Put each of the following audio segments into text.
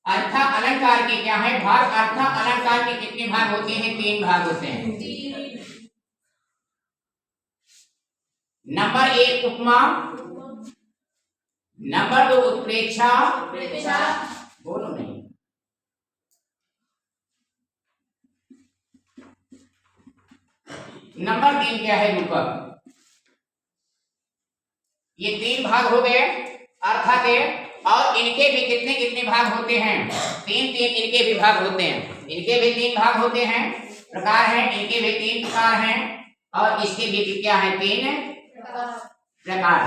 अर्थ अलंकार के क्या है भाग? अर्थ अलंकार के कितने भाग होते हैं? 3 भाग होते हैं। नंबर 1 उपमा, नंबर 2 उत्प्रेक्षा, बोलो नहीं, नंबर 3 क्या है? रूपक। ये 3 भाग हो गए अर्थ के। और इनके भी कितने कितने भाग होते हैं? 3 इनके भी भाग होते हैं। इनके भी 3 भाग होते हैं, प्रकार हैं। इनके भी 3 प्रकार हैं और इसके भी क्या है? 3 प्रकार।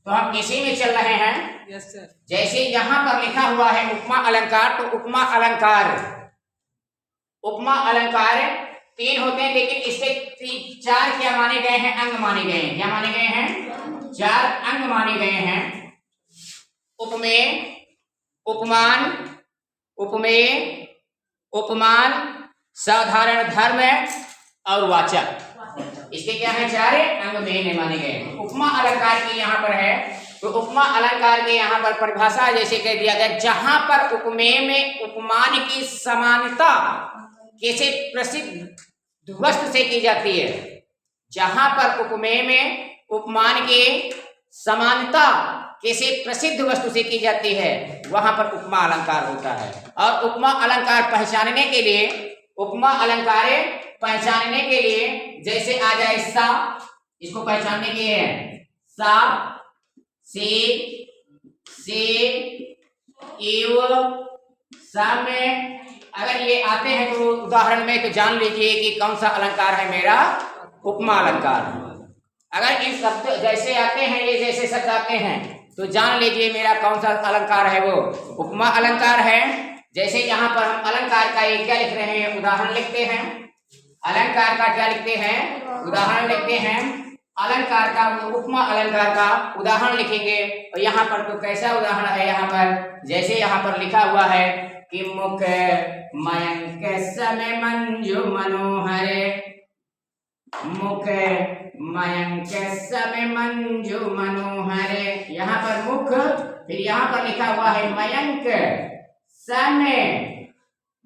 तो हम इसी में चल रहे हैं। Yes sir. जैसे यहाँ पर लिखा हुआ है उपमा अलंकार, तो उपमा अलंकार, उपमा अलंकार 3 होते हैं, लेकिन इसके 4 क्या माने गए हैं? अंग माने गए हैं। क्या माने गए हैं? 4 अंग माने गए हैं। उपमेय, उपमान, उपमेय, उपमान, साधारण धर्म और वाचक। इसके क्या है? 4 अंग में माने गए हैं। उपमा अलंकार की यहाँ पर है, तो उपमा अलंकार के यहाँ पर परिभाषा जैसे कह दिया गया, जहां पर उपमेय में उपमान की समानता किसी प्रसिद्ध वस्तु से की जाती है। जहां पर उपमेय में उपमान की समानता किसी प्रसिद्ध वस्तु से की जाती है, वहां पर उपमा अलंकार होता है। और उपमा अलंकार पहचानने के लिए, उपमा अलंकार पहचानने के लिए जैसे आ जाए सा, इसको पहचानने के लिए सा, से, एव, सम, अगर ये आते हैं तो उदाहरण में तो जान लीजिए कि कौन सा अलंकार है मेरा? उपमा अलंकार। अगर इन शब्द जैसे आते हैं, ये जैसे शब्द आते हैं, तो जान लीजिए मेरा कौन सा अलंकार है? वो उपमा अलंकार है। जैसे यहाँ पर हम अलंकार का एक क्या लिख रहे हैं? उदाहरण लिखते हैं। अलंकार का क्या लिखते हैं? उदाहरण लिखते हैं। अलंकार का, उपमा अलंकार का उदाहरण लिखेंगे। और यहाँ पर तो कैसा उदाहरण है? यहाँ पर जैसे यहाँ पर लिखा हुआ है कि मुख मयंक सम मंजु मनोहरे, मुख मयंक सम मंजु मनोहरे। यहाँ पर मुख, फिर यहाँ पर लिखा हुआ है मयंक सम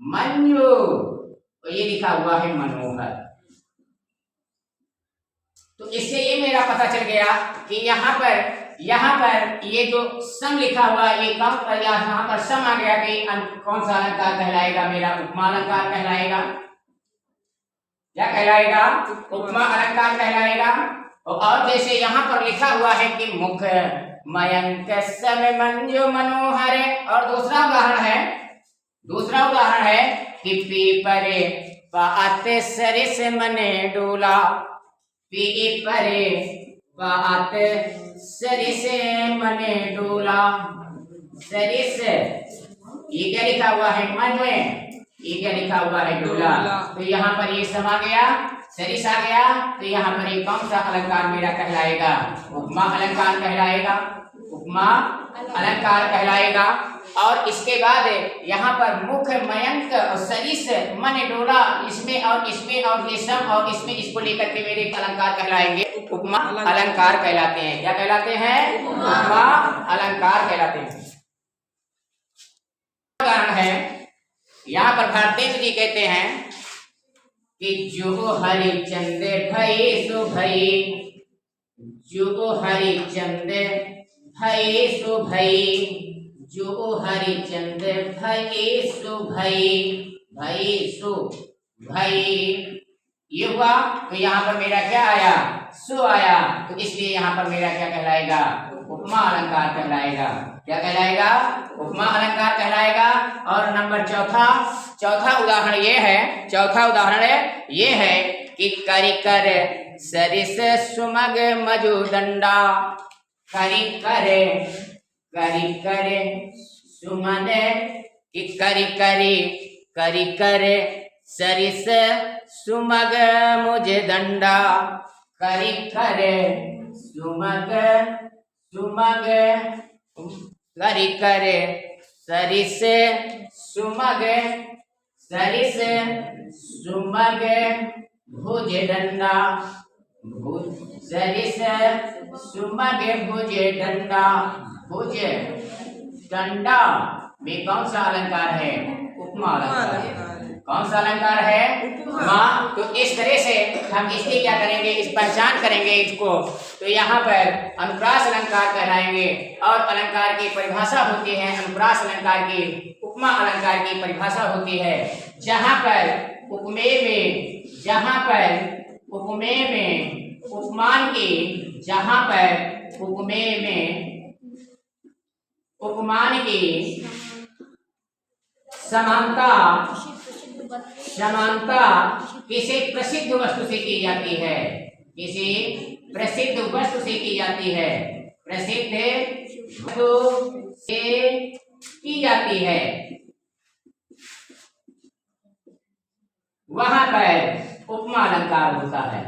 मंजु, तो ये लिखा हुआ है मनोहर। तो इससे ये मेरा पता चल गया कि यहाँ पर ये जो सम लिखा हुआ है, ये कम पर यहाँ पर सम आ गया कि कौन सा अलंकार कहलाएगा? मेरा उपमा अलंकार कहलाएगा। क्या कहलाएगा? उपमा अलंकार कहलाएगा। और जैसे यहाँ पर लिखा हुआ है कि मुख मयंक सम मंजु मनोहर, और दूसरा उदाहरण है कि पीपरे पात सरिस मने डोला, पीपरे पात सरिस मने डोला। सरिस, ये क्या लिखा हुआ है? मन में, ये क्या लिखा हुआ है? डोला। तो यहाँ पर ये सम आ गया, सरिस आ गया, तो यहाँ पर ये कौन सा अलंकार मेरा कहलाएगा? उपमा अलंकार कहलाएगा। उपमा अलंकार कहलाएगा। और इसके बाद यहाँ पर मुख मयंक और सरिस मन डोला, इसमें और इसमें और ये सम और इसमें, इसको लेकर के मेरे अलंकार कहलाएंगे, उपमा अलंकार कहलाते हैं। क्या कहलाते हैं? उपमा अलंकार कहलाते हैं। उदाहरण है, यहाँ पर भारतेंद्र जी कहते हैं कि जो हरिचंद भई सो भई, जो हरिचंद भई सो भई, जो हरिचंद भई सो भई, भई सो भई, ये हुआ। तो यहाँ पर मेरा क्या आया? सो आया। तो इसलिए यहाँ पर मेरा क्या कहलाएगा? उपमा अलंकार कहलाएगा। क्या कहलाएगा? उपमा अलंकार कहलाएगा। और नंबर चौथा उदाहरण ये है कि करिकर सरिस सुमग मजुदंडा, करिकर सुमन, कि करिकर सरिस सुमग मुझे दंडा, करिकर सुमग करिकर सरिस सुमग भुज डंडा, सरिस सुमग भुज डंडा, भुज डंडा में कौन सा अलंकार है? उपमा अलंकार। कौन सा अलंकार है? उपमा। तो इस तरह से हम इसकी क्या करेंगे, इस पहचान करेंगे इसको। तो यहाँ पर अनुप्रास अलंकार कहलाएंगे और अलंकार की परिभाषा होती है, अनुप्रास अलंकार की, उपमा अलंकार की परिभाषा होती है जहाँ पर उपमेय में, जहाँ पर उपमेय में उपमान की, जहाँ पर उपमेय में उपमान की समानता किसी प्रसिद्ध वस्तु से की जाती है, किसी प्रसिद्ध वस्तु से की जाती है, प्रसिद्ध वस्तु से की जाती है, वहां पर उपमा अलंकार होता है,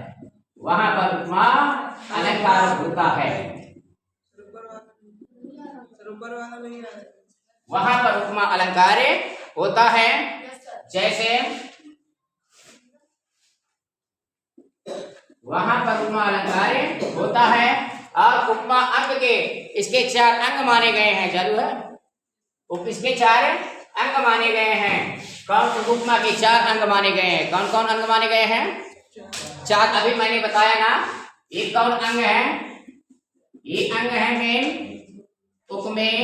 वहां पर उपमा अलंकार होता है, वहां पर उपमा अलंकार होता है। जैसे वहां पर उपमा अलंकार होता है और उपमा अंग के इसके 4 अंग माने गए हैं, जरूर है, इसके 4 अंग माने गए हैं। कौन? उपमा के 4 अंग माने गए हैं। कौन कौन अंग माने गए हैं? 4 अभी मैंने बताया ना। ये कौन अंग है? ये अंग है मेन उपमेय,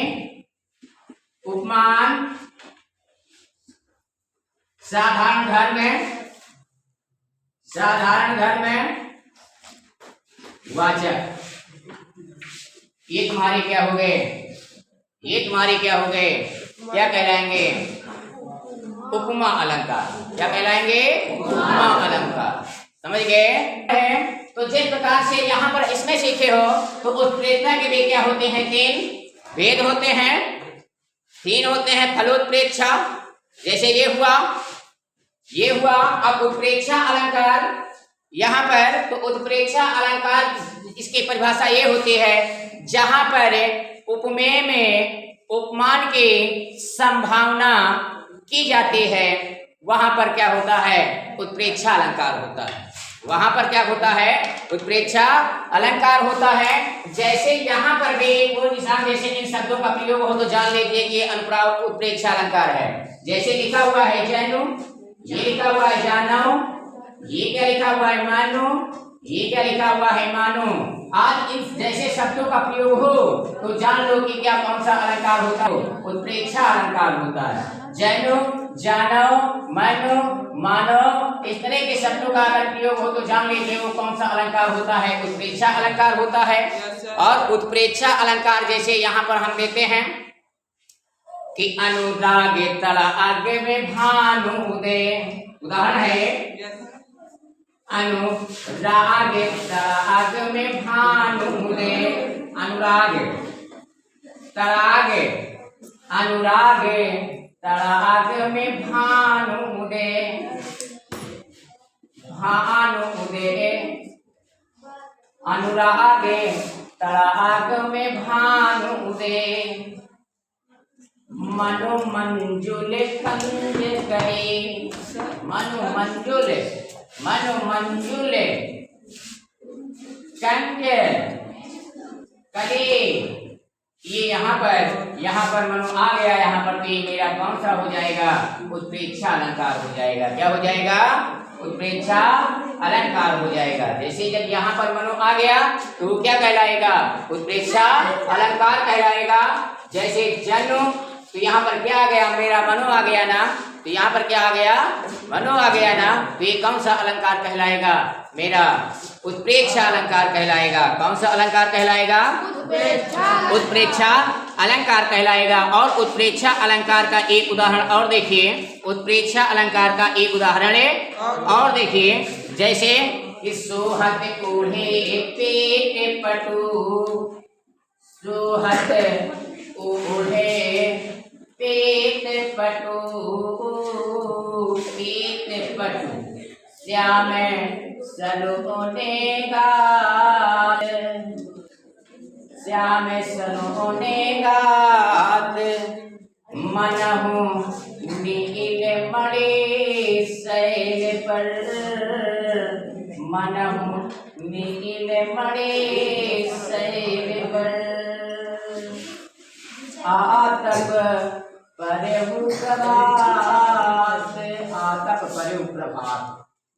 उपमान, साधारण धर्म, साधारण धर्म, वाचक। ये तुम्हारे क्या हो गए? ये तुम्हारे क्या हो गए? क्या कहलाएंगे? उपमा अलंकार। क्या कहलाएंगे? उपमा अलंकार। समझ गए? तो जिस प्रकार से यहाँ पर इसमें सीखे हो तो उत्प्रेक्षा के भी क्या होते हैं? 3 भेद होते हैं, 3 होते हैं। फलोत्प्रेक्षा, जैसे ये हुआ। अब उत्प्रेक्षा अलंकार यहाँ पर, तो उत्प्रेक्षा अलंकार इसकी परिभाषा ये होती है जहां पर उपमेय में उपमान की संभावना की जाती है, वहां पर क्या होता है? उत्प्रेक्षा अलंकार होता है। वहां पर क्या होता है? उत्प्रेक्षा अलंकार होता है। जैसे यहाँ पर भी कोई निशान, जैसे इन शब्दों का प्रयोग हो तो जान लीजिए कि अनुप्रास उत्प्रेक्षा अलंकार है। जैसे लिखा हुआ है जैनु, ये लिखा हुआ है जानो, ये क्या लिखा हुआ है? मानो, ये क्या लिखा हुआ है? मानो। आज इन जैसे शब्दों का प्रयोग हो तो जान लो कि क्या कौन सा अलंकार होता है? उत्प्रेक्षा अलंकार होता है। जैनो, जानो, मानो, मानो, इस तरह के शब्दों का अगर प्रयोग हो तो जान लीजिए वो कौन सा अलंकार होता है? उत्प्रेक्षा अलंकार होता है। और उत्प्रेक्षा अलंकार जैसे यहाँ पर हम देते हैं कि अनुराग तड़ाग में भानु उदय, उदाहरण है अनुराग तड़ाग में भानु उदय। अनुराग तड़ाग, अनुराग तड़ाग में भानु उदय, भानु उदय। अनुराग तड़ाग में भानु उदय, मनु मंजुल कंज करे। मनु मंजुल, मनु मंजुल कंज करे। ये यहाँ पर मनु आ गया, यहाँ पर तो ये मेरा कौन सा हो जाएगा? उत्प्रेक्षा अलंकार हो जाएगा। क्या हो जाएगा? उत्प्रेक्षा अलंकार हो जाएगा। जैसे जब यहाँ पर मनु आ गया तो वो क्या कहलाएगा? उत्प्रेक्षा अलंकार कहलाएगा। जैसे जनु, तो यहाँ पर क्या आ गया? मेरा मनु आ गया ना, तो यहाँ पर क्या आ गया? मनु आ गया ना, तो ये कौन सा अलंकार कहलाएगा? मेरा उत्प्रेक्षा अलंकार कहलाएगा। कौन सा अलंकार कहलाएगा? उत्प्रेक्षा अलंकार कहलाएगा। और उत्प्रेक्षा अलंकार का एक उदाहरण और देखिए, उत्प्रेक्षा अलंकार का एक उदाहरण और देखिए। जैसे कि सोहत कोढ़े पेट पटु, सोहत कोढ़े पेट पटु, पेट पटु, श्याम सलोने गात, श्याम सलोने गात। मनहु नील मणि शैल पर, मनहु नील मणि शैल पर। आत आतप परेहु प्रभात, आतप परेहु प्रभात,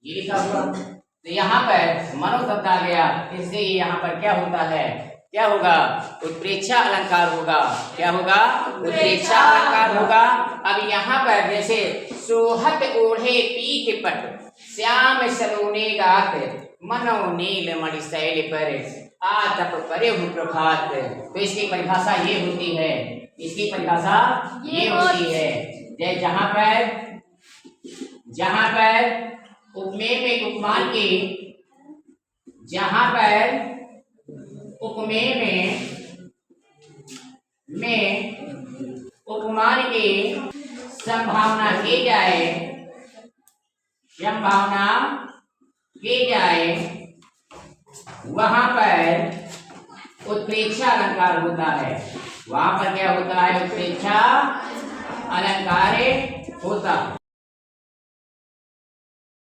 ये लिखा हुआ। तो यहाँ पर मनो शब्द आ गया, इससे यहाँ पर क्या होता है, क्या होगा, उत्प्रेक्षा अलंकार होगा। क्या होगा, उत्प्रेक्षा अलंकार होगा। अब यहाँ पर जैसे सोहत ओढ़े पीत पट, श्याम सलोने गात, मनो नील मणि शैल पर, आतप परेहु प्रभात। तो इसकी परिभाषा ये होती है, इसकी परिभाषा ये होती है, जहाँ पर उपमेय में उपमान के, जहाँ पर उपमेय में उपमान की संभावना की जाए, वहां पर उत्प्रेक्षा अलंकार होता है। वहां पर क्या होता है, उत्प्रेक्षा अलंकार होता है।